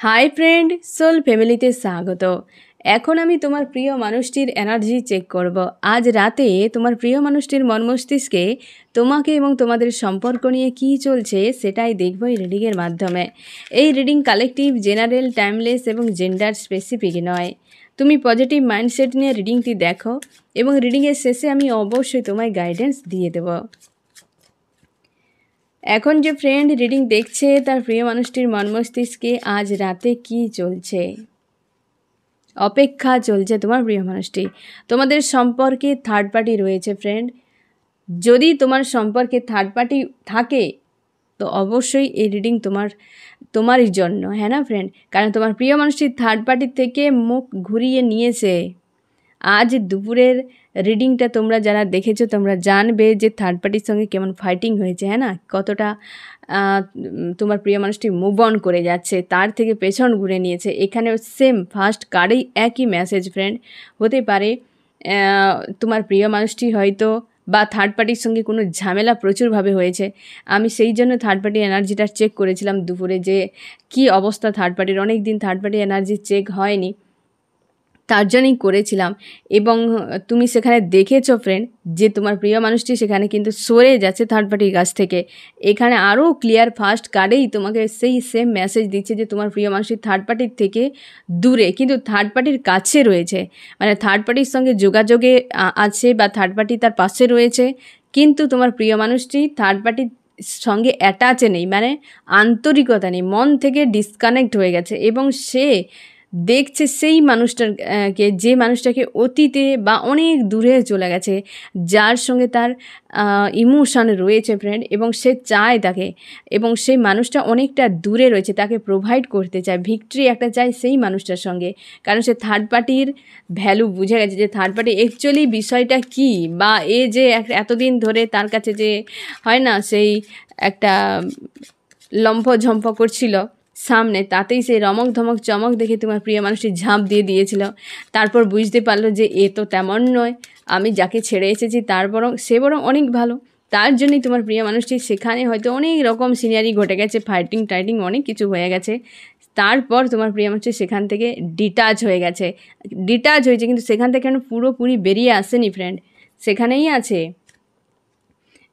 Hi friend, soul ফ্যামিলিতে স্বাগত। এখন আমি তোমার প্রিয় মানুষটির এনার্জি চেক করব। আজ রাতে তোমার প্রিয় মানুষটির মন মস্তিষ্কে তোমাকে এবং তোমাদের সম্পর্ক নিয়ে কী চলছে সেটাই দেখব এই রিডিংয়ের মাধ্যমে। এই রিডিং কালেকটিভ, জেনারেল, টাইমলেস এবং জেন্ডার স্পেসিফিক নয়। তুমি পজিটিভ মাইন্ডসেট নিয়ে রিডিংটি দেখো এবং রিডিংয়ের শেষে আমি অবশ্যই তোমায় গাইডেন্স দিয়ে দেব। এখন যে ফ্রেন্ড রিডিং দেখছে তার প্রিয় মানুষটির মন মস্তিষ্কে আজ রাতে কী চলছে, অপেক্ষা চলছে তোমার প্রিয় মানুষটি। তোমাদের সম্পর্কে থার্ড পার্টি রয়েছে ফ্রেন্ড। যদি তোমার সম্পর্কে থার্ড পার্টি থাকে তো অবশ্যই এই রিডিং তোমারই জন্য, হ্যাঁ না ফ্রেন্ড? কারণ তোমার প্রিয় মানুষটি থার্ড পার্টির থেকে মুখ ঘুরিয়ে নিয়েছে। আজ দুপুরের রিডিংটা তোমরা যারা দেখেছো তোমরা জানবে যে থার্ড পার্টির সঙ্গে কেমন ফাইটিং হয়েছে, হ্যাঁ না? কতটা তোমার প্রিয় মানুষটি মুভ অন করে যাচ্ছে, তার থেকে পেছন ঘুরে নিয়েছে। এখানেও সেম ফার্স্ট কার্ডেই একই মেসেজ ফ্রেন্ড। হতে পারে তোমার প্রিয় মানুষটি হয়তো বা থার্ড পার্টির সঙ্গে কোনো ঝামেলা প্রচুরভাবে হয়েছে। আমি সেই জন্য থার্ড পার্টি এনার্জিটা চেক করেছিলাম দুপুরে, যে কি অবস্থা থার্ড পার্টির। অনেক দিন থার্ড পার্টি এনার্জি চেক হয়নি, তার জন্যই করেছিলাম। এবং তুমি সেখানে দেখেছো ফ্রেন্ড যে তোমার প্রিয় মানুষটি সেখানে কিন্তু সরে যাচ্ছে থার্ড পার্টির কাছ থেকে। এখানে আরও ক্লিয়ার ফার্স্ট কার্ডেই তোমাকে সেই সেম মেসেজ দিচ্ছে যে তোমার প্রিয় মানুষটি থার্ড পার্টির থেকে দূরে কিন্তু থার্ড পার্টির কাছে রয়েছে। মানে থার্ড পার্টির সঙ্গে যোগাযোগে আছে বা থার্ড পার্টি তার পাশে রয়েছে, কিন্তু তোমার প্রিয় মানুষটি থার্ড পার্টির সঙ্গে অ্যাটাচে নেই, মানে আন্তরিকতা নেই, মন থেকে ডিসকানেক্ট হয়ে গেছে। এবং সে দেখছে সেই মানুষটাকে, যে মানুষটাকে অতীতে বা অনেক দূরে চলে গেছে, যার সঙ্গে তার ইমোশান রয়েছে ফ্রেন্ড, এবং সে চায় তাকে, এবং সেই মানুষটা অনেকটা দূরে রয়েছে, তাকে প্রোভাইড করতে চায়, ভিক্টরি একটা চায় সেই মানুষটার সঙ্গে। কারণ সে থার্ড পার্টির ভ্যালু বুঝে গেছে যে থার্ড পার্টি অ্যাকচুয়ালি বিষয়টা কী, বা এ যে এতদিন ধরে তার কাছে যে হয় না সেই একটা লম্ফঝম্প করছিল সামনে, তাতেই সেই রমক ধমক চমক দেখে তোমার প্রিয় মানুষটি ঝাঁপ দিয়ে দিয়েছিল। তারপর বুঝতে পারলো যে এ তো তেমন নয়, আমি যাকে ছেড়ে এসেছি সে বরং অনেক ভালো। তার জন্যই তোমার প্রিয় মানুষটি সেখানে হয়তো অনেক রকম সিনারি ঘটে গেছে, ফাইটিং টাইটিং অনেক কিছু হয়ে গেছে। তারপর তোমার প্রিয় মানুষটি সেখান থেকে ডিটাচ হয়েছে, কিন্তু সেখান থেকে পুরোপুরি বেরিয়ে আসেনি ফ্রেন্ড, সেখানেই আছে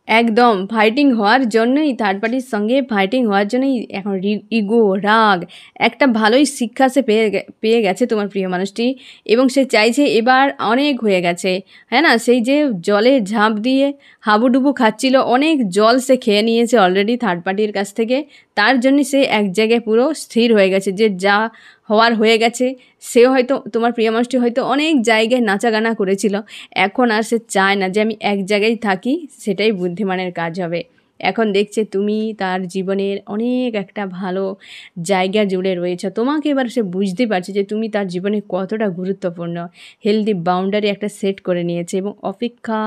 একদম ফাইটিং হওয়ার জন্যই, থার্ড পার্টির সঙ্গে ফাইটিং হওয়ার জন্যই এখন ইগো, রাগ, একটা ভালোই শিক্ষা সে পেয়ে গেছে তোমার প্রিয় মানুষটি। এবং সে চাইছে এবার অনেক হয়ে গেছে, হ্যাঁ না? সেই যে জলে ঝাঁপ দিয়ে হাবুডুবু খাচ্ছিল, অনেক জল সে খেয়ে নিয়েছে অলরেডি থার্ড পার্টির কাছ থেকে। তার জন্য সে এক জায়গায় পুরো স্থির হয়ে গেছে যে যা হওয়ার হয়ে গেছে। সে হয়তো তোমার প্রিয় মানুষটি হয়তো অনেক জায়গায় নাচাগানা করেছিল, এখন আর সে চায় না যে আমি এক জায়গায় থাকি, সেটাই বুদ্ধিমানের কাজ হবে। এখন দেখছে তুমি তার জীবনের অনেক একটা ভালো জায়গা জুড়ে রয়েছে, তোমাকে এবার সে বুঝতে পারছে যে তুমি তার জীবনে কতটা গুরুত্বপূর্ণ। হেলদি বাউন্ডারি একটা সেট করে নিয়েছে এবং অপেক্ষা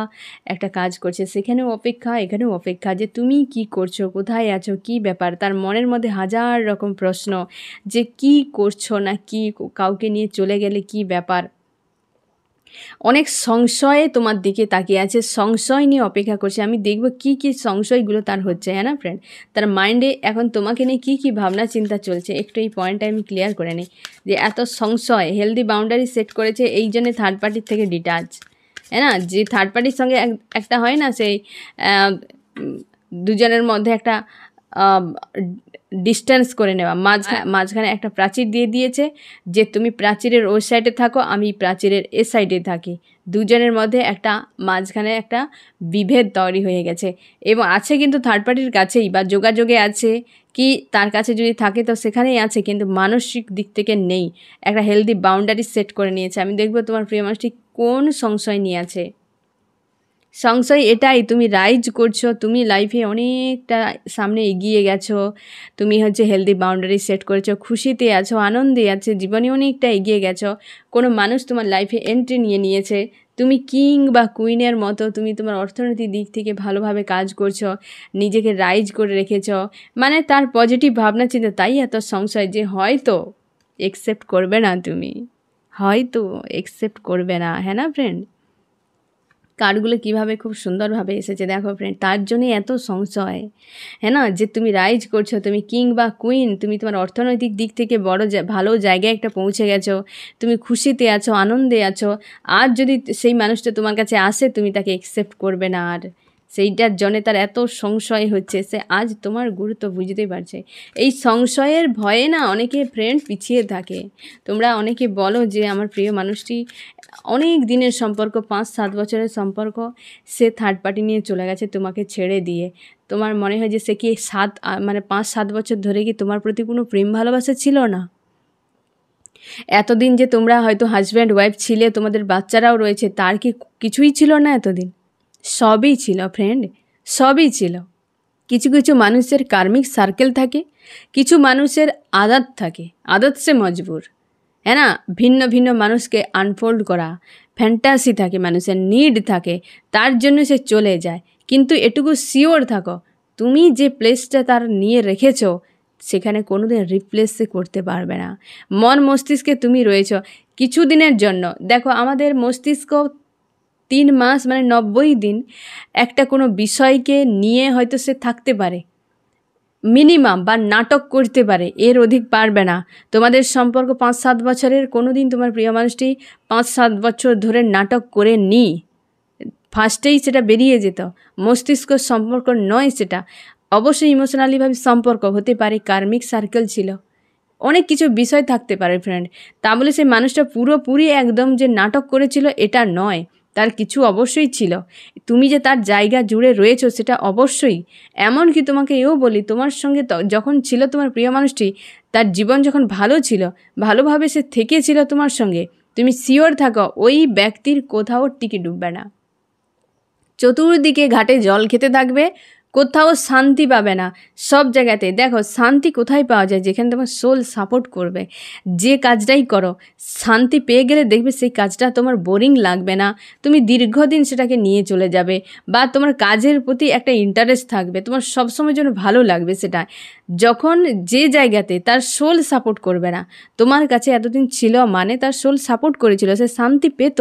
একটা কাজ করছে, সেখানেও অপেক্ষা, এখানেও অপেক্ষা, যে তুমি কি করছো, কোথায় আছো, কি ব্যাপার। তার মনের মধ্যে হাজার রকম প্রশ্ন, যে কি করছো না কি, কাউকে নিয়ে চলে গেলে কি ব্যাপার। অনেক সংশয়ে তোমার দিকে তাকিয়ে আছে, সংশয় নিয়ে অপেক্ষা করছে। আমি দেখব কি কি সংশয়গুলো তার হচ্ছে, হ্যাঁ না ফ্রেন্ড? তার মাইন্ডে এখন তোমাকে নিয়ে কী কী ভাবনা চিন্তা চলছে, একটু এই পয়েন্টটা আমি ক্লিয়ার করে নিই। যে এত সংশয়, হেলদি বাউন্ডারি সেট করেছে, এই জন্যে থার্ড পার্টির থেকে ডিটাচ, হ্যাঁ না? যে থার্ড পার্টির সঙ্গে একটা হয় না সেই দুজনের মধ্যে একটা ডিস্টেন্স করে নেওয়া, মাঝখানে একটা প্রাচীর দিয়ে দিয়েছে যে তুমি প্রাচীরের ওই সাইডে থাকো, আমি প্রাচীরের এ সাইডে থাকি। দুজনের মধ্যে একটা মাঝখানে একটা বিভেদ তৈরি হয়ে গেছে এবং আছে কিন্তু থার্ড পার্টির কাছেই বা যোগাযোগে আছে, কি তার কাছে যদি থাকে তো সেখানেই আছে, কিন্তু মানসিক দিক থেকে নেই। একটা হেলদি বাউন্ডারি সেট করে নিয়েছে। আমি দেখবো তোমার প্রিয় মানুষটি কোন সংশয় নিয়ে আছে। সংশয় এটাই, তুমি রাইজ করছো, তুমি লাইফে অনেকটা সামনে এগিয়ে গেছো, তুমি হেলদি বাউন্ডারি সেট করেছো, খুশিতে আছো, আনন্দে আছে, জীবনে অনেকটা এগিয়ে গেছো। কোনো মানুষ তোমার লাইফে এন্ট্রি নিয়েছে, তুমি কিং বা কুইনের মতো তুমি তোমার অর্থনৈতিক দিক থেকে ভালোভাবে কাজ করছো, নিজেকে রাইজ করে রেখেছো, মানে তার পজিটিভ ভাবনা চিন্তা। তাই এত সংশয় যে হয়তো একসেপ্ট করবে না, তুমি হয়তো একসেপ্ট করবে না, হ্যাঁ না ফ্রেন্ড? কার্ডগুলো কীভাবে খুব সুন্দরভাবে এসেছে দেখো ফ্রেন্ড, তার জন্যই এত সংশয়, হ্যাঁ না, যে তুমি রাইজ করছো, তুমি কিং বা কুইন, তুমি তোমার অর্থনৈতিক দিক থেকে ভালো জায়গায় একটা পৌঁছে গেছো, তুমি খুশিতে আছো, আনন্দে আছো। আর যদি সেই মানুষটা তোমার কাছে আসে, তুমি তাকে অ্যাকসেপ্ট করবে না, আর সেইটার জন্যে তার এত সংশয় হচ্ছে, সে আজ তোমার গুরুত্ব বুঝতে পারছে। এই সংশয়ের ভয়ে না অনেকে ফ্রেন্ড পিছিয়ে থাকে। তোমরা অনেকে বলো যে আমার প্রিয় মানুষটি অনেক দিনের সম্পর্ক, 5-7 বছরের সম্পর্ক, সে থার্ড পার্টি নিয়ে চলে গেছে তোমাকে ছেড়ে দিয়ে। তোমার মনে হয় যে সে কি 5-7 বছর ধরে কি তোমার প্রতি কোনো প্রেম ভালোবাসা ছিল না? এতদিন যে তোমরা হয়তো হাজব্যান্ড ওয়াইফ ছিলে, তোমাদের বাচ্চারাও রয়েছে, তার কি কিছুই ছিল না এতদিন? সবই ছিল ফ্রেন্ড, সবই ছিল। কিছু কিছু মানুষের কার্মিক সার্কেল থাকে, কিছু মানুষের আদত থাকে, আদত সে মজবুর, হ্যাঁ না, ভিন্ন ভিন্ন মানুষকে আনফোল্ড করা, ফ্যান্টাসি থাকে, মানুষের নিড থাকে, তার জন্য সে চলে যায়। কিন্তু এটুকু শিওর থাকো, তুমি যে প্লেসটা তার নিয়ে রেখেছো, সেখানে কোনোদিন রিপ্লেস সে করতে পারবে না। মন মস্তিষ্কে তুমি রয়েছ কিছু দিনের জন্য। দেখো আমাদের মস্তিষ্ক 3 মাস 90 দিন একটা কোনো বিষয়কে নিয়ে হয়তো সে থাকতে পারে মিনিমাম, বা নাটক করতে পারে, এর অধিক পারবে না। তোমাদের সম্পর্ক 5-7 বছরের, কোনো দিন তোমার প্রিয় মানুষটি 5-7 বছর ধরে নাটক করে নি, ফার্স্টেই সেটা বেরিয়ে যেত। মস্তিষ্ক সম্পর্ক নয় সেটা, অবশ্যই ইমোশনালিভাবে সম্পর্ক হতে পারে, কার্মিক সার্কেল ছিল, অনেক কিছু বিষয় থাকতে পারে ফ্রেন্ড। তা বলে সেই মানুষটা পুরোপুরি একদম যে নাটক করেছিল এটা নয়, তার কিছু অবশ্যই ছিল। তুমি যে তার জায়গা জুড়ে রয়েছো সেটা অবশ্যই। এমনকি তোমাকে এও বলি, তোমার সঙ্গে যখন ছিল তোমার প্রিয় মানুষটি, তার জীবন যখন ভালো ছিল, ভালোভাবে সে থেকেছিল তোমার সঙ্গে, তুমি শিওর থাকো ওই ব্যক্তির কোথাও টিকে ডুববে না। চতুর্দিকে ঘাটে জল খেতে থাকবে, কোথাও শান্তি পাবে না। সব জায়গাতে দেখো শান্তি কোথায় পাওয়া যায়, যেখানে তোমার সোল সাপোর্ট করবে। যে কাজটাই করো শান্তি পেয়ে গেলে দেখবে সেই কাজটা তোমার বোরিং লাগবে না, তুমি দীর্ঘদিন সেটাকে নিয়ে চলে যাবে, বা তোমার কাজের প্রতি একটা ইন্টারেস্ট থাকবে, তোমার সবসময় জন্য ভালো লাগবে সেটা। যখন যে জায়গাতে তার সোল সাপোর্ট করবে না, তোমার কাছে এতদিন ছিল মানে তার সোল সাপোর্ট করেছিল, সে শান্তি পেত,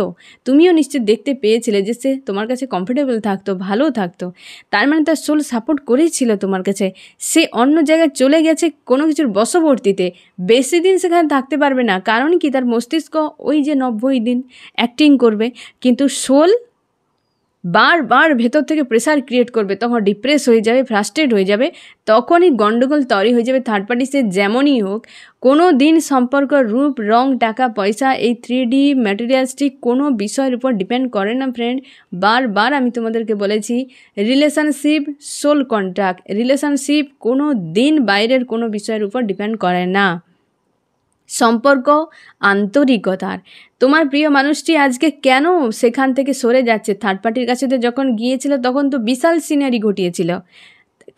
তুমিও নিশ্চয় দেখতে পেয়েছিলে যে সে তোমার কাছে কমফোর্টেবল থাকতো, ভালো থাকতো, তার মানে তার সোল সাপোর্ট করেছিল তোমার কাছে। সে অন্য জায়গায় চলে গেছে কোনো কিছুর বশবর্তীতে, বেশি দিন সেখানে থাকতে পারবে না, কারণ কি তার মস্তিষ্ক ওই যে 90 দিন অ্যাক্টিং করবে, কিন্তু সোল বারবার ভেতর থেকে প্রেসার ক্রিয়েট করবে, তখন ডিপ্রেস হয়ে যাবে, ফ্রাস্ট্রেট হয়ে যাবে, তখনই গন্ডগোল তৈরি হয়ে যাবে। থার্ড পার্টি সে যেমনই হোক, কোনো দিন সম্পর্ক রূপ রং টাকা পয়সা এই 3D ম্যাটেরিয়ালসটিক কোনো বিষয়ের উপর ডিপেন্ড করে না ফ্রেন্ড। বারবার আমি তোমাদেরকে বলেছি, রিলেশনশিপ সোল কন্ট্রাক্ট, রিলেশনশিপ কোনো দিন বাইরের কোনো বিষয়ের উপর ডিপেন্ড করে না। সম্পর্ক আন্তরিকতার। তোমার প্রিয় মানুষটি আজকে কেন সেখান থেকে সরে যাচ্ছে? থার্ড পার্টির কাছে তো যখন গিয়েছিল তখন তো বিশাল সিনারি ঘটিয়েছিল,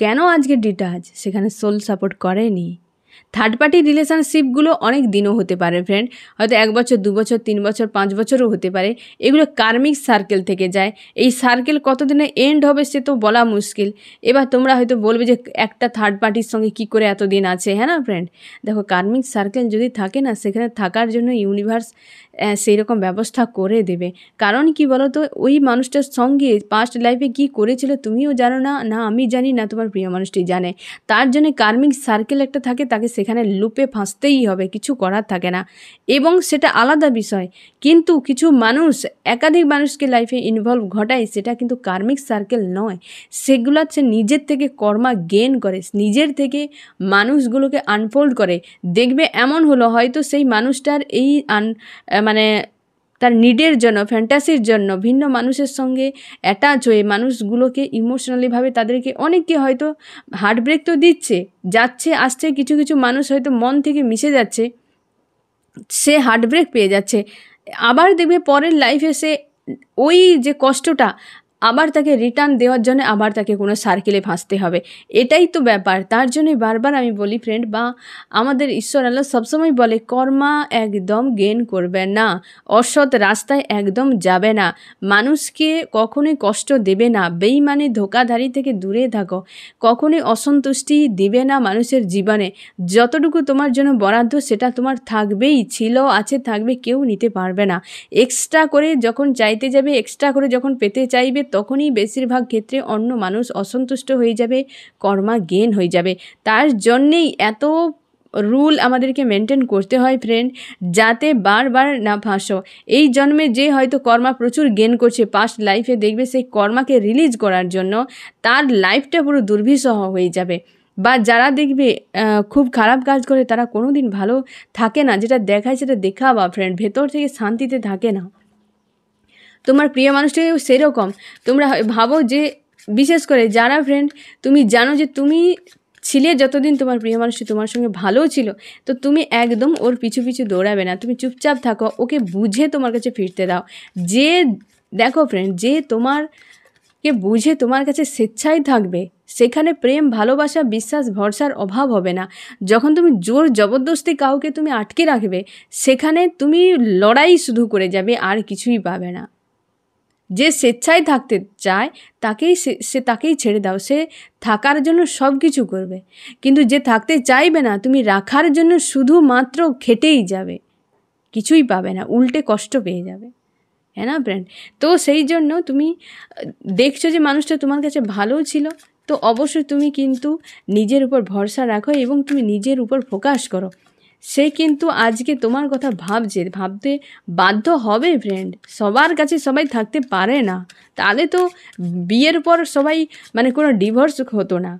কেন আজকে ডিটাচ? সেখানে সোল সাপোর্ট করেনি। থার্ড পার্টি রিলেশনশিপগুলো অনেক দিনও হতে পারে ফ্রেন্ড, হয়তো 1 বছর 2 বছর 3 বছর 5 বছরও হতে পারে। এগুলো কার্মিক সার্কেল থেকে যায়, এই সার্কেল কতদিনে এন্ড হবে সে তো বলা মুশকিল। এবার তোমরা হয়তো বলবে যে একটা থার্ড পার্টির সঙ্গে কি করে এতদিন আছে, হ্যাঁ না ফ্রেন্ড? দেখো কার্মিক সার্কেল যদি থাকে না, সেখানে থাকার জন্য ইউনিভার্স সেই রকম ব্যবস্থা করে দেবে। কারণ কি বলো তো, ওই মানুষটার সঙ্গে পাস্ট লাইফে কি করেছিল তুমিও জানো না, না আমি জানি, না তোমার প্রিয় মানুষটি জানে। তার জন্য কার্মিক সার্কেল একটা থাকে, তাকে সেখানে লুপে ফাঁসতেই হবে, কিছু করার থাকে না, এবং সেটা আলাদা বিষয়। কিন্তু কিছু মানুষ একাধিক মানুষকে লাইফে ইনভলভ ঘটায়, সেটা কিন্তু কার্মিক সার্কেল নয়। সেগুলো হচ্ছে নিজের থেকে কর্মা গেন করে, নিজের থেকে মানুষগুলোকে আনফোল্ড করে। দেখবে এমন হলো হয়তো সেই মানুষটার এই তার নিডের জন্য, ফ্যান্টাসির জন্য ভিন্ন মানুষের সঙ্গে অ্যাটাচ হয়ে মানুষগুলোকে ইমোশনালিভাবে তাদেরকে অনেককে হয়তো হার্টব্রেক তো দিচ্ছে, যাচ্ছে আসছে, কিছু কিছু মানুষ হয়তো মন থেকে মিশে যাচ্ছে, সে হার্টব্রেক পেয়ে যাচ্ছে। আবার দেখবে পরের লাইফে সে ওই যে কষ্টটা আবার তাকে রিটার্ন দেওয়ার জন্য আবার তাকে কোনো সার্কেলে ফাঁসতে হবে। এটাই তো ব্যাপার। তার জন্যই বারবার আমি বলি ফ্রেন্ড, বা আমাদের ঈশ্বর আল্লাহ সবসময় বলে কর্মা একদম গেন করবে না, অসৎ রাস্তায় একদম যাবে না, মানুষকে কখনোই কষ্ট দেবে না, বেইমানি ধোকাধারি থেকে দূরে থাকো, কখনোই অসন্তুষ্টি দিবে না মানুষের জীবনে। যতটুকু তোমার জন্য বরাদ্দ সেটা তোমার থাকবেই, ছিল আছে থাকবে, কেউ নিতে পারবে না। এক্সট্রা করে যখন চাইতে যাবে, এক্সট্রা করে যখন পেতে চাইবে, তখনই বেশিরভাগ ক্ষেত্রে অন্য মানুষ অসন্তুষ্ট হয়ে যাবে, কর্মা গেন হয়ে যাবে। তার জন্যেই এত রুল আমাদেরকে মেনটেন করতে হয় ফ্রেন্ড, যাতে বারবার না ফাঁসো। এই জন্মে যে হয়তো কর্মা প্রচুর গেন করছে, পাস্ট লাইফে দেখবে সেই কর্মাকে রিলিজ করার জন্য তার লাইফটা পুরো দুর্বিষহ হয়ে যাবে। বা যারা দেখবে খুব খারাপ কাজ করে, তারা কোনো দিন ভালো থাকে না, যেটা দেখায় সেটা দেখাবা ফ্রেন্ড, ভেতর থেকে শান্তিতে থাকে না। তোমার প্রিয় মানুষটাও সেরকম। তোমরা ভাবো যে, বিশেষ করে যারা ফ্রেন্ড তুমি জানো যে তুমি ছিলে যতদিন তোমার প্রিয় মানুষটি তোমার সঙ্গে ভালো ছিল, তো তুমি একদম ওর পিছু পিছু দৌড়াবে না, তুমি চুপচাপ থাকো, ওকে বুঝে তোমার কাছে ফিরতে দাও। যে দেখো ফ্রেন্ড, যে তোমারকে বুঝে তোমার কাছে স্বেচ্ছায় থাকবে, সেখানে প্রেম, ভালোবাসা, বিশ্বাস, ভরসার অভাব হবে না। যখন তুমি জোর জবরদস্তি কাউকে তুমি আটকে রাখবে, সেখানে তুমি লড়াই শুধু করে যাবে, আর কিছুই পাবে না। যে স্বেচ্ছায় থাকতে চায় তাকেই ছেড়ে দাও, সে থাকার জন্য সব কিছু করবে। কিন্তু যে থাকতে চাইবে না, তুমি রাখার জন্য শুধুমাত্র খেটেই যাবে, কিছুই পাবে না, উল্টে কষ্ট পেয়ে যাবে, হ্যাঁ না ফ্রেন্ড? তো সেই জন্য তুমি দেখছো যে মানুষটা তোমার কাছে ভালো ছিল, তো অবশ্যই তুমি কিন্তু নিজের উপর ভরসা রাখো এবং তুমি নিজের উপর ফোকাস করো। সে কিন্তু আজকে তোমার কথা ভাবতে বাধ্য হবে ফ্রেন্ড। সবার কাছে সবাই থাকতে পারে না, তাহলে তো বিয়ের পর সবাই মানে কোনো ডিভোর্স হতো না।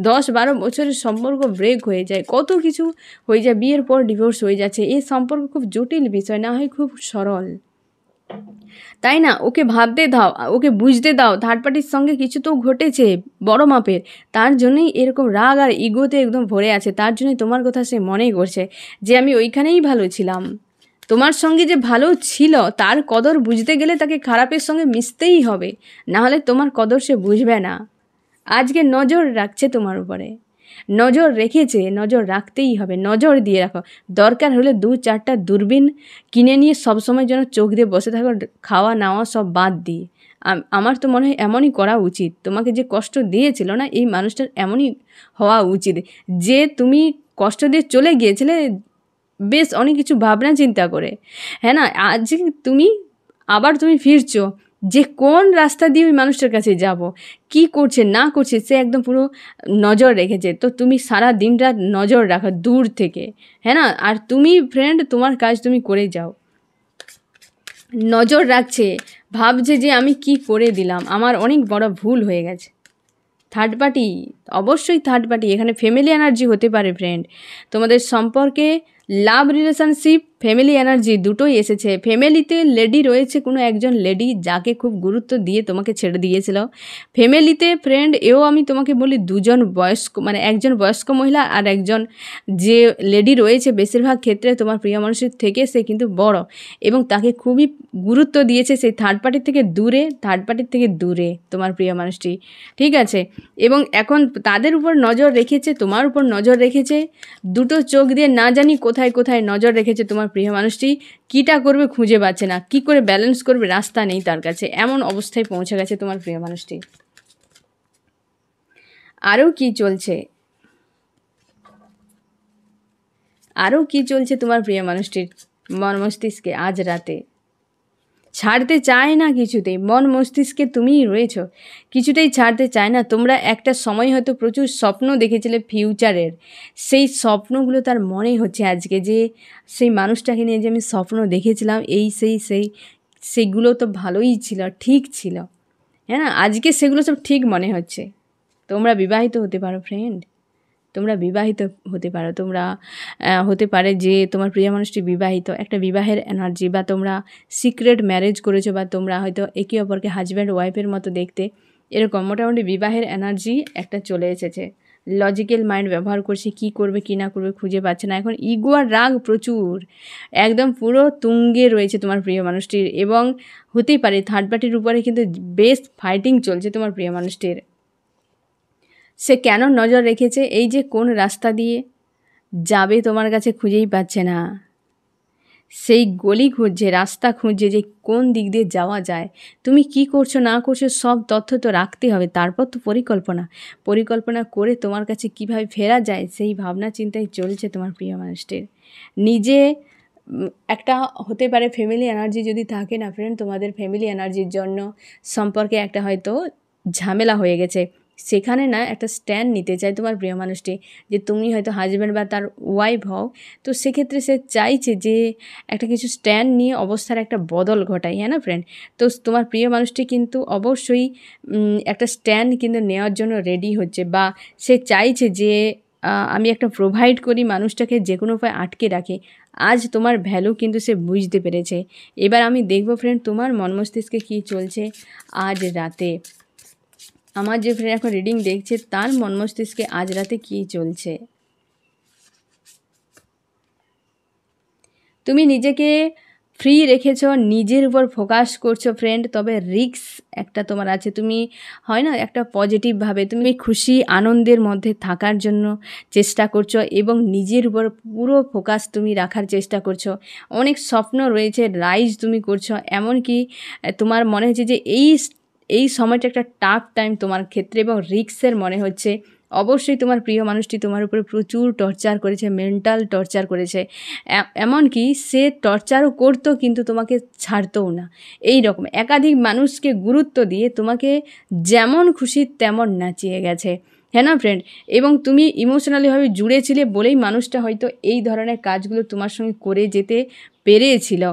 10-12 বছরের সম্পর্ক ব্রেক হয়ে যায়, কত কিছু হয়ে যায়, বিয়ের পর ডিভোর্স হয়ে যাচ্ছে। এই সম্পর্ক খুব জটিল বিষয়, না হয় খুব সরল, তাই না? ওকে ভাবতে দাও, ওকে বুঝতে দাও, থার্ড পার্টির সঙ্গে কিছু তো ঘটেছে বড় মাপের, তার জন্যই এরকম রাগ আর ইগোতে একদম ভরে আছে। তার জন্যই তোমার কথা সে মনেই করছে যে আমি ওইখানেই ভালো ছিলাম। তোমার সঙ্গে যে ভালো ছিল তার কদর বুঝতে গেলে তাকে খারাপের সঙ্গে মিশতেই হবে, নাহলে তোমার কদর সে বুঝবে না। আজকে নজর রাখছে তোমার উপরে, নজর রেখেছে, নজর রাখতেই হবে, নজর দিয়ে রাখো। দরকার হলে 2-4টা দূরবীন কিনে নিয়ে সবসময় যেন চোখ দিয়ে বসে থাকো, খাওয়া নাওয়া সব বাদ দিয়ে। আমার তো মনে হয় এমনই করা উচিত। তোমাকে যে কষ্ট দিয়েছিল না, এই মানুষটার এমনই হওয়া উচিত যে তুমি কষ্ট দিয়ে চলে গিয়েছিলে বেশ অনেক কিছু ভাবনা চিন্তা করে, হ্যাঁ না? আজকে তুমি ফিরছো, যে কোন রাস্তা দিয়ে ওই মানুষটার কাছে যাব, কি করছে না করছে, সে একদম পুরো নজর রেখেছে। তো তুমি সারা দিনটা নজর রাখো দূর থেকে, হ্যাঁ না? আর তুমি ফ্রেন্ড তোমার কাজ তুমি করে যাও। নজর রাখছে, ভাবছে যে আমি কি করে দিলাম, আমার অনেক বড় ভুল হয়ে গেছে। থার্ড পার্টি, অবশ্যই থার্ড পার্টি, এখানে ফ্যামিলি এনার্জি হতে পারে ফ্রেন্ড। তোমাদের সম্পর্কে লাভ রিলেশনশিপ, ফ্যামিলি এনার্জি দুটোই এসেছে। ফ্যামিলিতে লেডি রয়েছে, কোনো একজন লেডি যাকে খুব গুরুত্ব দিয়ে তোমাকে ছেড়ে দিয়েছিল। ফ্যামিলিতে ফ্রেন্ড এও আমি তোমাকে বলি, দুজন বয়স্ক মানে একজন বয়স্ক মহিলা আর একজন যে লেডি রয়েছে, বেশিরভাগ ক্ষেত্রে তোমার প্রিয় মানুষের থেকে সে কিন্তু বড় এবং তাকে খুবই গুরুত্ব দিয়েছে সেই থার্ড পার্টির থেকে দূরে তোমার প্রিয় মানুষটি, ঠিক আছে? এবং এখন তাদের উপর নজর রেখেছে, তোমার উপর নজর রেখেছে, দুটো চোখ দিয়ে না জানি কোথায় কোথায় নজর রেখেছে তোমার প্রিয় মানুষটি। কীটা করবে খুঁজে পাচ্ছে না, কি করে ব্যালেন্স করবে রাস্তা নেই তার কাছে, এমন অবস্থায় পৌঁছে গেছে তোমার প্রিয় মানুষটি। আরও কি চলছে তোমার প্রিয় মানুষটির মন মস্তিষ্কে আজ রাতে? ছাড়তে চায় না কিছুতেই, মন মস্তিষ্কে তুমিই রয়েছো, কিছুতেই ছাড়তে চায় না। তোমরা একটা সময় হয়তো প্রচুর স্বপ্ন দেখেছিলে ফিউচারের, সেই স্বপ্নগুলো তার মনে হচ্ছে আজকে যে সেই মানুষটাকে নিয়ে যে আমি স্বপ্ন দেখেছিলাম, সেইগুলো তো ভালোই ছিল, ঠিক ছিল, হ্যাঁ না? আজকে সেগুলো সব ঠিক মনে হচ্ছে। তোমরা বিবাহিত হতে পারো ফ্রেন্ড, তোমরা বিবাহিত হতে পারো, তোমরা হতে পারে যে তোমার প্রিয় মানুষটি বিবাহিত, একটা বিবাহের এনার্জি, বা তোমরা সিক্রেট ম্যারেজ করেছো, বা তোমরা হয়তো একে অপরকে হাজব্যান্ড ওয়াইফের মতো দেখতে, এরকম মোটামুটি বিবাহের এনার্জি একটা চলে এসেছে লজিক্যাল মাইন্ড ব্যবহার করছে, কি করবে কি না করবে খুঁজে পাচ্ছে না। এখন ইগো আর রাগ প্রচুর, একদম পুরো তুঙ্গে রয়েছে তোমার প্রিয় মানুষটির। এবং হতেই পারে থার্ড পার্টির উপরে কিন্তু বেশ ফাইটিং চলছে তোমার প্রিয় মানুষটির। সে কেন নজর রেখেছে, এই যে কোন রাস্তা দিয়ে যাবে তোমার কাছে খুঁজেই পাচ্ছে না, সেই গলি খুঁজছে, রাস্তা খুঁজছে যে কোন দিক দিয়ে যাওয়া যায়। তুমি কি করছো না করছো সব তথ্য তো রাখতে হবে, তারপর তো পরিকল্পনা করে তোমার কাছে কিভাবে ফেরা যায় সেই ভাবনা চিন্তায় চলছে তোমার প্রিয় মানুষটির। নিজে একটা হতে পারে ফ্যামিলি এনার্জি যদি থাকে না ফ্রেন্ড, তোমাদের ফ্যামিলি এনার্জির জন্য সম্পর্কে একটা হয়তো ঝামেলা হয়ে গেছে, সেখানে না একটা স্ট্যান্ড নিতে চায় তোমার প্রিয় মানুষটি, যে তুমি হয়তো হাজব্যান্ড বা তার ওয়াইফ হও, তো সেক্ষেত্রে সে চাইছে যে একটা কিছু স্ট্যান্ড নিয়ে অবস্থার একটা বদল ঘটায়, হ্যাঁ না ফ্রেন্ড। তো তোমার প্রিয় মানুষটি কিন্তু অবশ্যই একটা স্ট্যান্ড কিন্তু নেওয়ার জন্য রেডি হচ্ছে, বা সে চাইছে যে আমি একটা প্রোভাইড করি, মানুষটাকে যে কোনো উপায় আটকে রাখি। আজ তোমার ভ্যালু কিন্তু সে বুঝতে পেরেছে। এবার আমি দেখব ফ্রেন্ড তোমার মন মস্তিষ্কে কী চলছে আজ রাতে। আমার যে ফ্রেন্ড এখন রিডিং দেখছে তার মন মস্তিষ্কে আজ রাতে কী চলছে। তুমি নিজেকে ফ্রি রেখেছো, নিজের উপর ফোকাস করছো ফ্রেন্ড, তবে রিস্ক একটা তোমার আছে। তুমি হয় না একটা পজিটিভভাবে তুমি খুশি আনন্দের মধ্যে থাকার জন্য চেষ্টা করছো এবং নিজের উপর পুরো ফোকাস তুমি রাখার চেষ্টা করছো। অনেক স্বপ্ন রয়েছে, রাইজ তুমি করছো, এমনকি তোমার মনে হচ্ছে যে এই সময়টা একটা টাফ টাইম তোমার ক্ষেত্রে এবং রিস্কের মনে হচ্ছে। অবশ্যই তোমার প্রিয় মানুষটি তোমার উপরে প্রচুর টর্চার করেছে, মেন্টাল টর্চার করেছে, এমনকি সে টর্চারও করতো কিন্তু তোমাকে ছাড়তও না। এই রকম একাধিক মানুষকে গুরুত্ব দিয়ে তোমাকে যেমন খুশি তেমন নাচিয়ে গেছে, হ্যাঁ না ফ্রেন্ড। এবং তুমি ইমোশনালিভাবে জুড়েছিলে বলেই মানুষটা হয়তো এই ধরনের কাজগুলো তোমার সঙ্গে করে যেতে পেরেছিল,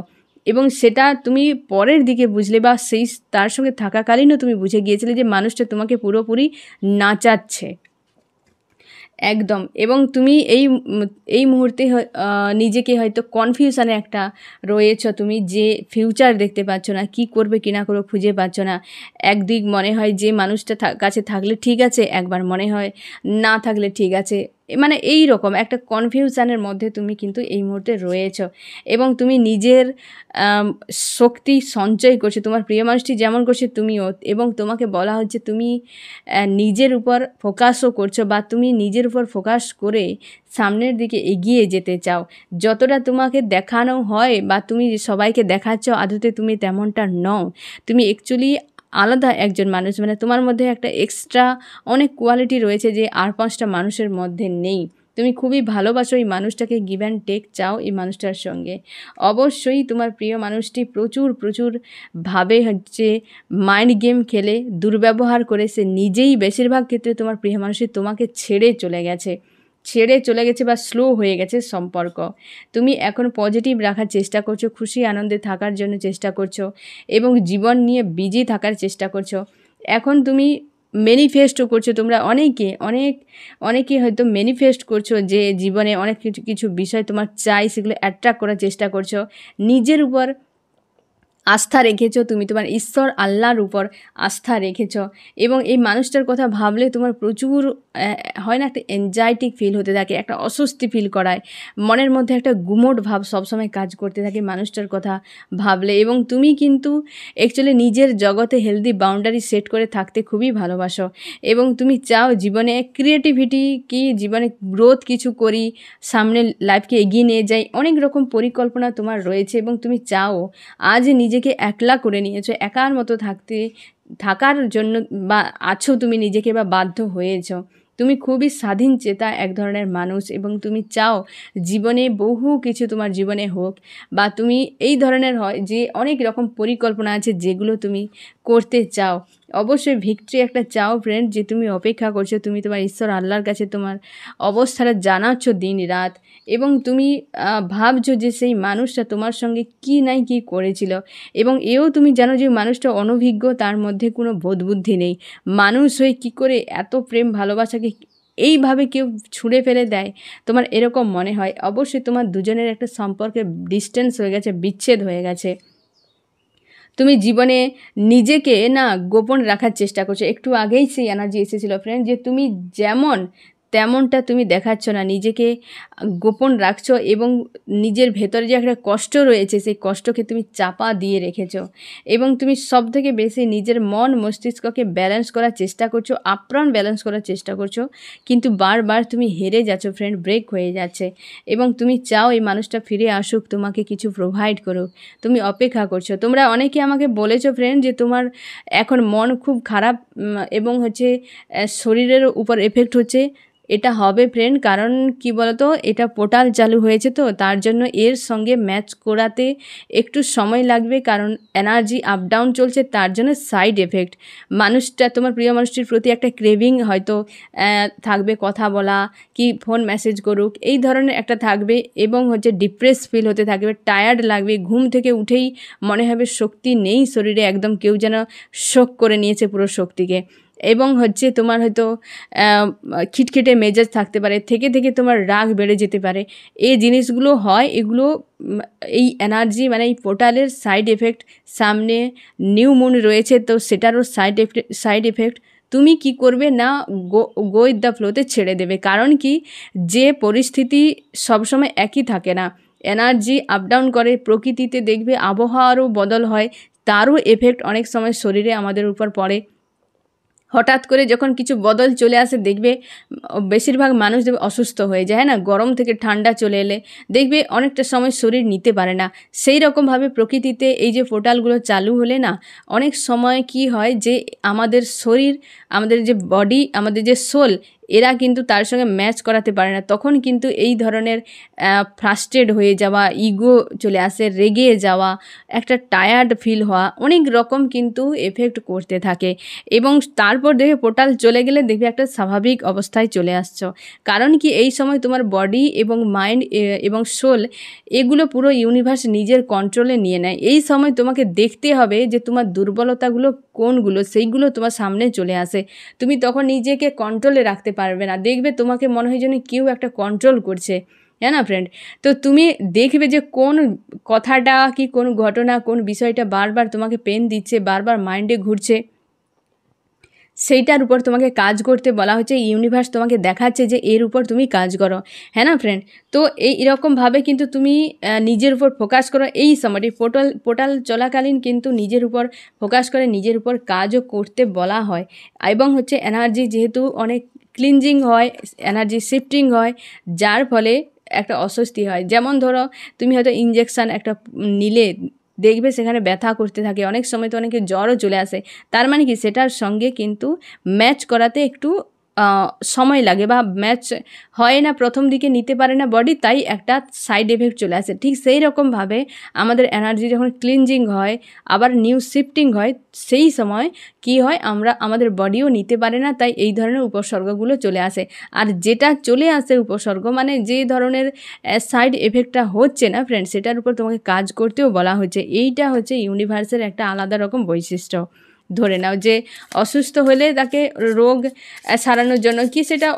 এবং সেটা তুমি পরের দিকে বুঝলে, বা সেই তার সঙ্গে থাকাকালীনও তুমি বুঝে গিয়েছিলে যে মানুষটা তোমাকে পুরোপুরি নাচাচ্ছে একদম। এবং তুমি এই মুহূর্তে নিজেকে হয়তো কনফিউশনে একটা রয়েছ, তুমি যে ফিউচার দেখতে পাচ্ছ না, কি করবে কি না করবে খুঁজে পাচ্ছ না। একদিক মনে হয় যে মানুষটা কাছে থাকলে ঠিক আছে, একবার মনে হয় না থাকলে ঠিক আছে, মানে এই রকম একটা কনফিউশনের মধ্যে তুমি কিন্তু এই মুহূর্তে রয়েছ। এবং তুমি নিজের শক্তি সঞ্চয় করছো, তোমার প্রিয় মানুষটি যেমন করছে তুমিও, এবং তোমাকে বলা হচ্ছে তুমি নিজের উপর ফোকাসও করছো, বা তুমি নিজের উপর ফোকাস করে সামনের দিকে এগিয়ে যেতে চাও। যতটা তোমাকে দেখানো হয় বা তুমি সবাইকে দেখাচ্ছ, আদতে তুমি তেমনটা নও। তুমি অ্যাকচুয়ালি আলাদা একজন মানুষ, মানে তোমার মধ্যে একটা এক্সট্রা অনেক কোয়ালিটি রয়েছে যে আর 5টা মানুষের মধ্যে নেই। তুমি খুবই ভালোবাসো এই মানুষটাকে, গিভ অ্যান্ড টেক চাও এই মানুষটার সঙ্গে। অবশ্যই তোমার প্রিয় মানুষটি প্রচুর ভাবে হচ্ছে মাইন্ড গেম খেলে, দুর্ব্যবহার করে সে নিজেই বেশিরভাগ ক্ষেত্রে তোমার প্রিয় মানুষটি তোমাকে ছেড়ে চলে গেছে বা স্লো হয়ে গেছে সম্পর্ক। তুমি এখন পজিটিভ রাখার চেষ্টা করছো, খুশি আনন্দে থাকার জন্য চেষ্টা করছো এবং জীবন নিয়ে বিজি থাকার চেষ্টা করছো। এখন তুমি ম্যানিফেস্টও করছো, তোমরা অনেকে হয়তো ম্যানিফেস্ট করছো যে জীবনে অনেক কিছু বিষয় তোমার চাই, সেগুলো অ্যাট্রাক্ট করার চেষ্টা করছো। নিজের উপর আস্থা রেখেছো, তুমি তোমার ঈশ্বর আল্লাহর উপর আস্থা রেখেছো, এবং এই মানুষটার কথা ভাবলে তোমার প্রচুর হয় না একটা এনজাইটিক ফিল হতে থাকে, একটা অস্বস্তি ফিল করায়, মনের মধ্যে একটা গুমোট ভাব সবসময় কাজ করতে থাকে মানুষটার কথা ভাবলে। এবং তুমি কিন্তু অ্যাকচুয়ালি নিজের জগতে হেলদি বাউন্ডারি সেট করে থাকতে খুবই ভালোবাসো, এবং তুমি চাও জীবনে ক্রিয়েটিভিটি কি, জীবনে গ্রোথ কিছু করি, সামনে লাইফকে এগিয়ে নিয়ে যাই, অনেক রকম পরিকল্পনা তোমার রয়েছে। এবং তুমি চাও আজ নিজেকে একলা করে নিয়েছো, একার মতো থাকার জন্য বা আছো তুমি নিজেকে, বা বাধ্য হয়েছো। তুমি খুবই স্বাধীন চেতা এক ধরনের মানুষ, এবং তুমি চাও জীবনে বহু কিছু তোমার জীবনে হোক, বা তুমি এই ধরনের হয় যে অনেক রকম পরিকল্পনা আছে যেগুলো তুমি করতে চাও। অবশ্যই ভিক্টরি একটা চাও ফ্রেন্ড, যে তুমি অপেক্ষা করছো, তুমি তোমার ঈশ্বর আল্লাহর কাছে তোমার অবস্থাটা জানাচ্ছ দিন রাত, এবং তুমি ভাবছো যে সেই মানুষটা তোমার সঙ্গে কি নাই কি করেছিল, এবং এও তুমি জানো যে মানুষটা অনভিজ্ঞ, তার মধ্যে কোনো বোধবুদ্ধি নেই। মানুষ হয়ে কী করে এত প্রেম ভালোবাসাকে এইভাবে কেউ ছুঁড়ে ফেলে দেয়, তোমার এরকম মনে হয়? অবশ্যই তোমার দুজনের একটা সম্পর্কে ডিস্টেন্স হয়ে গেছে, বিচ্ছেদ হয়ে গেছে। তুমি জীবনে নিজেকে না গোপন রাখার চেষ্টা করছো। একটু আগেই সেই এনার্জি এসেছিলো ফ্রেন্ড, যে তুমি যেমন তেমনটা তুমি দেখাচ্ছ না, নিজেকে গোপন রাখছো এবং নিজের ভেতরে যে একটা কষ্ট রয়েছে সেই কষ্টকে তুমি চাপা দিয়ে রেখেছো এবং তুমি সবথেকে বেশি নিজের মন মস্তিষ্ককে ব্যালেন্স করার চেষ্টা করছো, আপ্রাণ ব্যালেন্স করার চেষ্টা করছো, কিন্তু বারবার তুমি হেরে যাচ্ছ ফ্রেন্ড, ব্রেক হয়ে যাচ্ছে এবং তুমি চাও এই মানুষটা ফিরে আসুক, তোমাকে কিছু প্রোভাইড করুক, তুমি অপেক্ষা করছো। তোমরা অনেকে আমাকে বলেছো ফ্রেন্ড যে তোমার এখন মন খুব খারাপ এবং হচ্ছে শরীরের উপর এফেক্ট হচ্ছে। এটা হবে ফ্রেন্ড, কারণ কি বলতো, এটা পোর্টাল চালু হয়েছে তো তার জন্য এর সঙ্গে ম্যাচ করাতে একটু সময় লাগবে, কারণ এনার্জি আপ ডাউন চলছে, তার জন্য সাইড এফেক্ট। মানুষটা, তোমার প্রিয় মানুষটির প্রতি একটা ক্রেভিং হয়তো থাকবে, কথা বলা কি ফোন মেসেজ করুক এই ধরনের একটা থাকবে এবং হচ্ছে ডিপ্রেস ফিল হতে থাকবে, টায়ার্ড লাগবে, ঘুম থেকে উঠেই মনে হবে শক্তি নেই শরীরে, একদম কেউ যেন শোক করে নিয়েছে পুরো শক্তিকে, এবং হচ্ছে তোমার হয়তো খিটখিটে মেজাজ থাকতে পারে, থেকে থেকে তোমার রাগ বেড়ে যেতে পারে। এই জিনিসগুলো হয়, এগুলো এই এনার্জি মানে এই পোর্টালের সাইড এফেক্ট। সামনে নিউ মুন রয়েছে তো সেটারও সাইড এফেক্ট। তুমি কি করবে না, গো উইথ দ্য ফ্লোতে ছেড়ে দেবে, কারণ কি যে পরিস্থিতি সবসময় একই থাকে না, এনার্জি আপ ডাউন করে, প্রকৃতিতে দেখবে আবহাওয়ারও বদল হয়, তারও এফেক্ট অনেক সময় শরীরে আমাদের উপর পড়ে। হঠাৎ করে যখন কিছু বদল চলে আসে দেখবে বেশিরভাগ মানুষ দেখবে অসুস্থ হয়ে যায়, না, গরম থেকে ঠান্ডা চলে এলে দেখবে অনেকটা সময় শরীর নিতে পারে না। সেই রকমভাবে প্রকৃতিতে এই যে পোর্টালগুলো চালু হলে না, অনেক সময় কি হয় যে আমাদের শরীর, আমাদের যে বডি, আমাদের যে সোল, এরা কিন্তু তার সঙ্গে ম্যাচ করাতে পারে না, তখন কিন্তু এই ধরনের ফ্রাস্ট্রেট হয়ে যাওয়া, ইগো চলে আসে, রেগে যাওয়া, একটা টায়ার্ড ফিল হওয়া, অনেক রকম কিন্তু এফেক্ট করতে থাকে। এবং তারপর দেখবে পোর্টাল চলে গেলে দেখবে একটা স্বাভাবিক অবস্থায় চলে আসছো, কারণ কি এই সময় তোমার বডি এবং মাইন্ড এবং সোল এগুলো পুরো ইউনিভার্স নিজের কন্ট্রোলে নিয়ে নেয়। এই সময় তোমাকে দেখতে হবে যে তোমার দুর্বলতাগুলো কোনগুলো, সেইগুলো তোমার সামনে চলে আসে, তুমি তখন নিজেকে কন্ট্রোলে রাখতে পারবে না, দেখবে তোমাকে মনে হয় যেন কেউ একটা কন্ট্রোল করছে, হ্যাঁ না ফ্রেন্ড। তো তুমি দেখবে যে কোন কথাটা কি কোন ঘটনা, কোন বিষয়টা বারবার তোমাকে পেন দিচ্ছে, বারবার মাইন্ডে ঘুরছে, সেইটার উপর তোমাকে কাজ করতে বলা হচ্ছে। ইউনিভার্স তোমাকে দেখাচ্ছে যে এর উপর তুমি কাজ করো, হ্যাঁ না ফ্রেন্ড। তো এরকমভাবে কিন্তু তুমি নিজের উপর ফোকাস করো। এই সময়টি পোর্টাল চলাকালীন কিন্তু নিজের উপর ফোকাস করে নিজের উপর কাজও করতে বলা হয়, এবং হচ্ছে এনার্জি যেহেতু অনেক ক্লিনজিং হয়, এনার্জি শিফটিং হয়, যার ফলে একটা অস্বস্তি হয়। যেমন ধরো তুমি হয়তো ইঞ্জেকশান একটা নিলে, দেখবে সেখানে ব্যথা করতে থাকে, অনেক সময় তো অনেকে জ্বরও চলে আসে, তার মানে কি সেটার সঙ্গে কিন্তু ম্যাচ করাতে একটু সময় লাগে বা ম্যাচ হয় না, প্রথম দিকে নিতে পারে না বডি, তাই একটা সাইড এফেক্ট চলে আসে। ঠিক সেই রকমভাবে আমাদের এনার্জি যখন ক্লিনজিং হয়, আবার নিউ শিফটিং হয়, সেই সময় কি হয়, আমাদের বডিও নিতে পারে না, তাই এই ধরনের উপসর্গগুলো চলে আসে। আর যেটা চলে আসে উপসর্গ, মানে যে ধরনের সাইড এফেক্টটা হচ্ছে না ফ্রেন্ড, সেটার উপর তোমাকে কাজ করতেও বলা হচ্ছে। এইটা হচ্ছে ইউনিভার্সের একটা আলাদা রকম বৈশিষ্ট্য। ধরে নাও যে অসুস্থ হলে তাকে রোগ সারানোর জন্য কি সেটা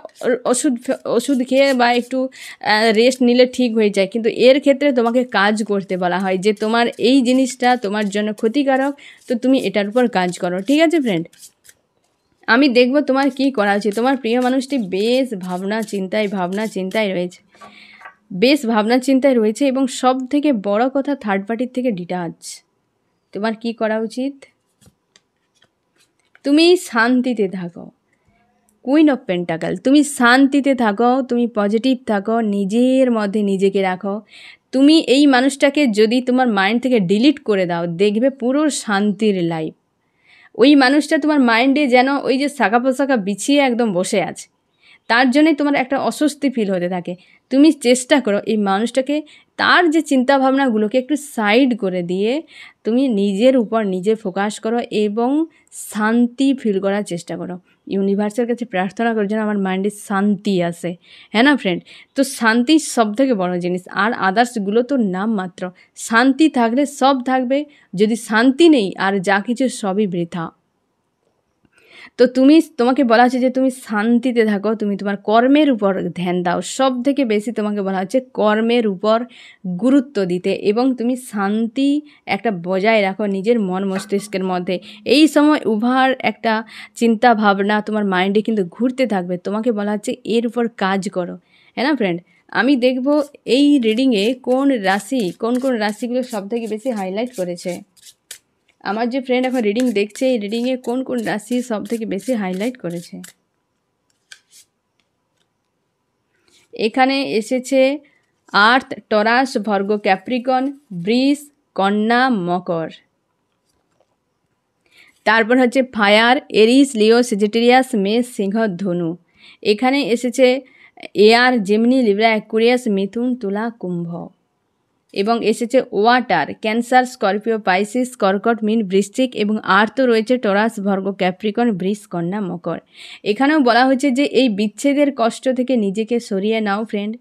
ওষুধ খেয়ে বা একটু রেস্ট নিলে ঠিক হয়ে যায়, কিন্তু এর ক্ষেত্রে তোমাকে কাজ করতে বলা হয় যে তোমার এই জিনিসটা তোমার জন্য ক্ষতিকারক, তো তুমি এটার উপর কাজ করো, ঠিক আছে ফ্রেন্ড। আমি দেখব তোমার কি করা উচিত। তোমার প্রিয় মানুষটি বেশ ভাবনা চিন্তায় রয়েছে, এবং সব থেকে বড় কথা থার্ড পার্টির থেকে ডিটাচ। তোমার কি করা উচিত? তুমি শান্তিতে থাকো, কুইন অফ পেন্টাকল, তুমি শান্তিতে থাকো, তুমি পজিটিভ থাকো, নিজের মধ্যে নিজেকে রাখো। তুমি এই মানুষটাকে যদি তোমার মাইন্ড থেকে ডিলিট করে দাও, দেখবে পুরো শান্তির লাইফ। ওই মানুষটা তোমার মাইন্ডে যেন ওই যে শাখা পোশাখা বিছিয়ে একদম বসে আছে, তার জন্যই তোমার একটা অস্বস্তি ফিল হতে থাকে। তুমি চেষ্টা করো এই মানুষটাকে, তার যে চিন্তাভাবনাগুলোকে একটু সাইড করে দিয়ে তুমি নিজের উপর নিজে ফোকাস করো এবং শান্তি ফিল করার চেষ্টা করো। ইউনিভার্সের কাছে প্রার্থনা করো যেন আমার মাইন্ডে শান্তি আসে, হ্যাঁ না ফ্রেন্ড। তো শান্তি সবথেকে বড় জিনিস, আর আদার্সগুলো তো নাম মাত্র। শান্তি থাকলে সব থাকবে, যদি শান্তি নেই আর যা কিছু সবই বৃথা। তো তোমাকে বলা হচ্ছে যে তুমি শান্তিতে থাকো, তুমি তোমার কর্মের উপর ধ্যান দাও। সবথেকে বেশি তোমাকে বলা হচ্ছে কর্মের উপর গুরুত্ব দিতে, এবং তুমি শান্তি একটা বজায় রাখো নিজের মন মস্তিষ্কের মধ্যে। এই সময় উভার একটা চিন্তা ভাবনা তোমার মাইন্ডে কিন্তু ঘুরতে থাকবে, তোমাকে বলা হচ্ছে এর উপর কাজ করো। হ্যাঁ না ফ্রেন্ড, আমি দেখব এই রিডিংয়ে কোন রাশিগুলো সবথেকে বেশি হাইলাইট করেছে। আমার যে ফ্রেন্ড এখন রিডিং দেখছে, এই রিডিংয়ে কোন রাশি সবথেকে বেশি হাইলাইট করেছে। এখানে এসেছে আর্থ, টরাস, ভার্গ, ক্যাপ্রিকন, বৃষ, কন্যা, মকর। তারপর হচ্ছে ফায়ার, এরিস, লিও, সেজিটেরিয়াস, মেষ, সিংহ, ধনু। এখানে এসেছে এয়ার, জেমিনি, লিব্রা, অ্যাকুয়ারিয়াস, মিথুন, তুলা, কুম্ভ। এবং এসেছে ওয়াটার, ক্যান্সার, স্করপিও, পাইসিস, কর্কট, মীন, বৃশ্চিক। এবং আর্থ রয়েছে টরাস, ভার্গ, ক্যাপ্রিকন, বৃষ, কন্যা, মকর। এখানেও বলা হয়েছে যে এই বিচ্ছেদের কষ্ট থেকে নিজেকে সরিয়ে নাও ফ্রেন্ড।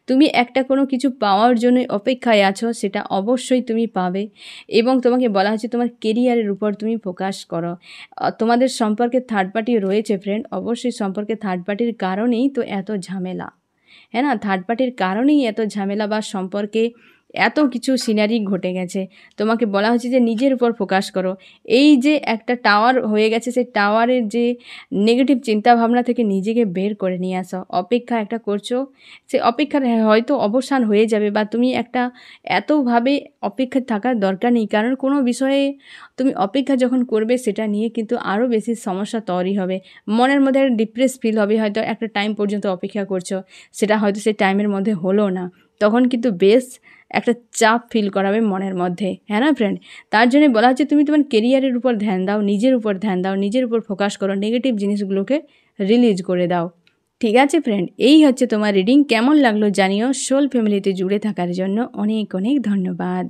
তুমি একটা কোনো কিছু পাওয়ার জন্য অপেক্ষায় আছো, সেটা অবশ্যই তুমি পাবে। এবং তোমাকে বলা হচ্ছে তোমার কেরিয়ারের উপর তুমি ফোকাস করো। তোমাদের সম্পর্কে থার্ড পার্টি রয়েছে ফ্রেন্ড, অবশ্যই সম্পর্কে থার্ড পার্টির কারণেই তো এত ঝামেলা। হ্যাঁ না, থার্ড পার্টির কারণেই এত ঝামেলা বা সম্পর্কে এত কিছু সিনারি ঘটে গেছে। তোমাকে বলা হচ্ছে যে নিজের উপর ফোকাস করো। এই যে একটা টাওয়ার হয়ে গেছে, সেই টাওয়ারের যে নেগেটিভ চিন্তাভাবনা থেকে নিজেকে বের করে নিয়ে আসো। অপেক্ষা একটা করছো, সে অপেক্ষার হয়তো অবসান হয়ে যাবে, বা তুমি একটা এতভাবে অপেক্ষা থাকার দরকার নেই। কারণ কোনো বিষয়ে তুমি অপেক্ষা যখন করবে, সেটা নিয়ে কিন্তু আরও বেশি সমস্যা তৈরি হবে। মনের মধ্যে একটা ডিপ্রেস ফিল হবে, হয়তো একটা টাইম পর্যন্ত অপেক্ষা করছো, সেটা হয়তো সেই টাইমের মধ্যে হলো না, তখন কিন্তু বেশ একটা চাপ ফিল করাবে মনের মধ্যে। হ্যাঁ না ফ্রেন্ড, তার জন্য বলা হচ্ছে তুমি তোমার কেরিয়ারের উপর ধ্যান দাও, নিজের উপর ধ্যান দাও, নিজের উপর ফোকাস করো, নেগেটিভ জিনিসগুলোকে রিলিজ করে দাও। ঠিক আছে ফ্রেন্ড, এই হচ্ছে তোমার রিডিং। কেমন লাগলো জানিও। সোল ফ্যামিলিতে জুড়ে থাকার জন্য অনেক অনেক ধন্যবাদ।